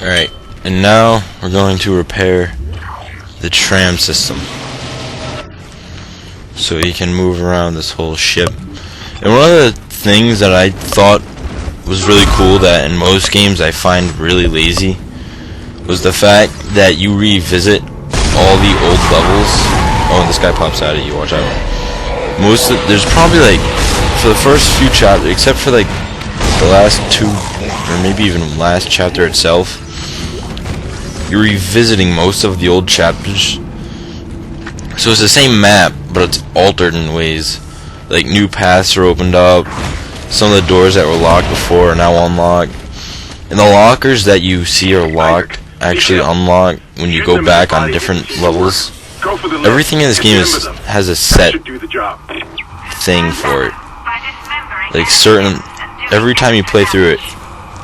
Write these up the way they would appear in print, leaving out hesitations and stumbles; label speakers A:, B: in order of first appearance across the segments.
A: Alright, and now we're going to repair the tram system so you can move around this whole ship. And one of the things that I thought was really cool that in most games I find really lazy was the fact that you revisit all the old levels. Oh, this guy pops out at you, watch out. There's probably like, for the first few chapters, except for like the last two, or maybe even last chapter itself, you're revisiting most of the old chapters. So it's the same map, but it's altered in ways. Like new paths are opened up, some of the doors that were locked before are now unlocked, and the lockers that you see are locked actually unlock when you go back on different levels. Everything in this game has a set thing for it. Like every time you play through it,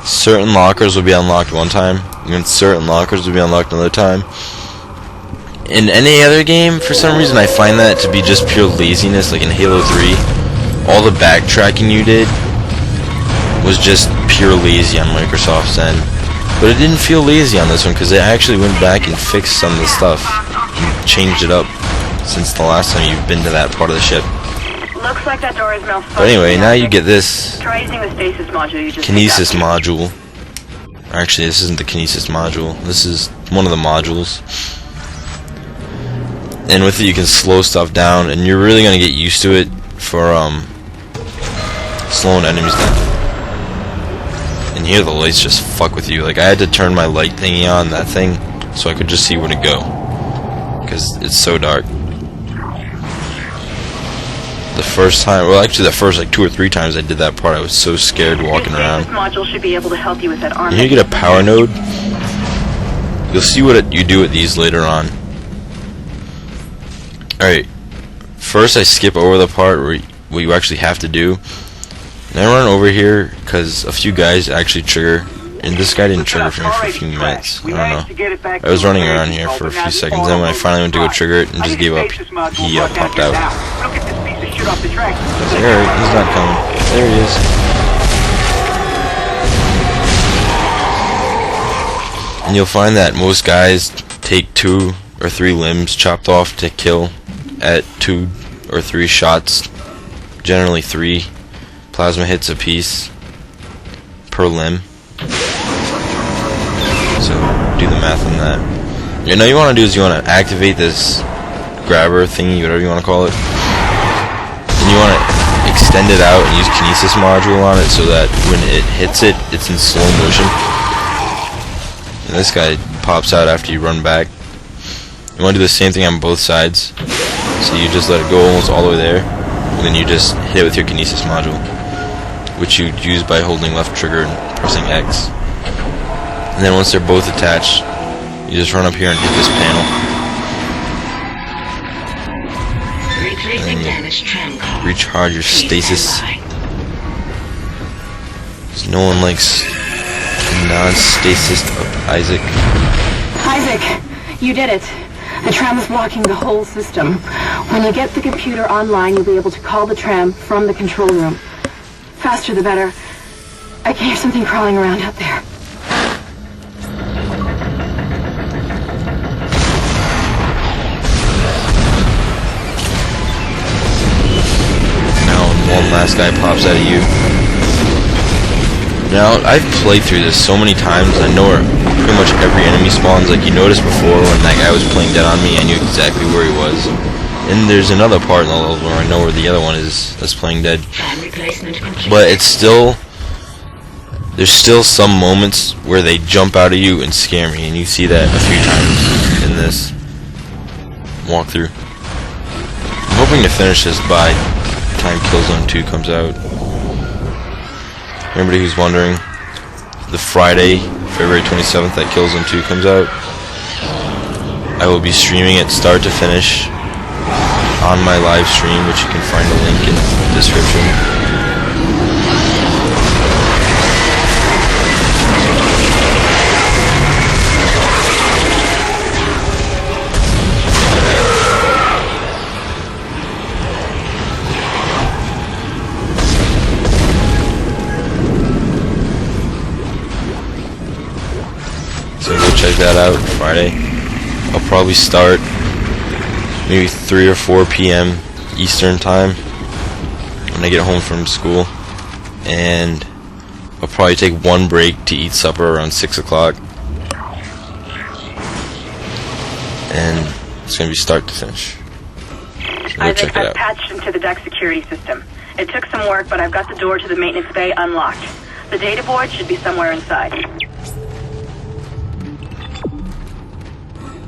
A: certain lockers will be unlocked one time, and certain lockers will be unlocked another time. In any other game, for some reason, I find that to be just pure laziness. Like in Halo 3, all the backtracking you did was just pure lazy on Microsoft's end. But it didn't feel lazy on this one, because they actually went back and fixed some of the stuff and changed it up since the last time you've been to that part of the ship.
B: Looks like that door is malfunctioning.
A: But anyway, now you get this
B: Try using the stasis module you just
A: kinesis module. Actually, this isn't the kinesis module. This is one of the modules. And with it, you can slow stuff down, and you're really gonna get used to it for slowing enemies down. And here, the lights just fuck with you. Like I had to turn my light thingy on, that thing, so I could just see where to go, because it's so dark. The first time, well, actually, the first like 2 or 3 times I did that part, I was so scared walking around.
B: This module should be able to help you with that
A: And here you get a power node. You'll see what you do with these later on. Alright, first I skip over the part where what you actually have to do. And I run over here because a few guys actually trigger, and this guy didn't trigger for me for a few minutes. I don't know. I was running around here for a few seconds, and when I finally went to go trigger it and just gave up, he popped out. I was like, alright, he's not coming. There he is. And you'll find that most guys take 2 or 3 limbs chopped off to kill at 2 or 3 shots. Generally 3 plasma hits a piece per limb. So do the math on that. You know, you want to do is you want to activate this grabber thingy, whatever you want to call it. And you want to extend it out and use kinesis module on it so that when it hits it, it's in slow motion. And this guy pops out after you run back. You want to do the same thing on both sides. So you just let it go almost all the way there, and then you just hit it with your kinesis module, which you use by holding left trigger and pressing X. And then once they're both attached, you just run up here and hit this panel. And you recharge your stasis. Because no one likes non-stasis of Isaac.
B: Isaac, you did it. The tram is blocking the whole system. When you get the computer online, you'll be able to call the tram from the control room. Faster the better. I can hear something crawling around out there.
A: One last guy pops out at you. Now, I've played through this so many times, I know where pretty much every enemy spawns. Like, you noticed before when that guy was playing dead on me, I knew exactly where he was. And there's another part in the level where I know where the other one is that's playing dead. But it's still... there's still some moments where they jump out at you and scare me, and you see that a few times in this walkthrough. I'm hoping to finish this by time Killzone 2 comes out. Everybody who's wondering, the Friday, February 27th that Killzone 2 comes out, I will be streaming it start to finish on my live stream, which you can find a link in the description. So go check that out Friday. I'll probably start maybe 3 or 4 p.m. Eastern time when I get home from school, and I'll probably take one break to eat supper around 6 o'clock, and it's going to be start to finish. So go check it out.
B: I've patched into the deck security system. It took some work, but I've got the door to the maintenance bay unlocked. The data board should be somewhere inside.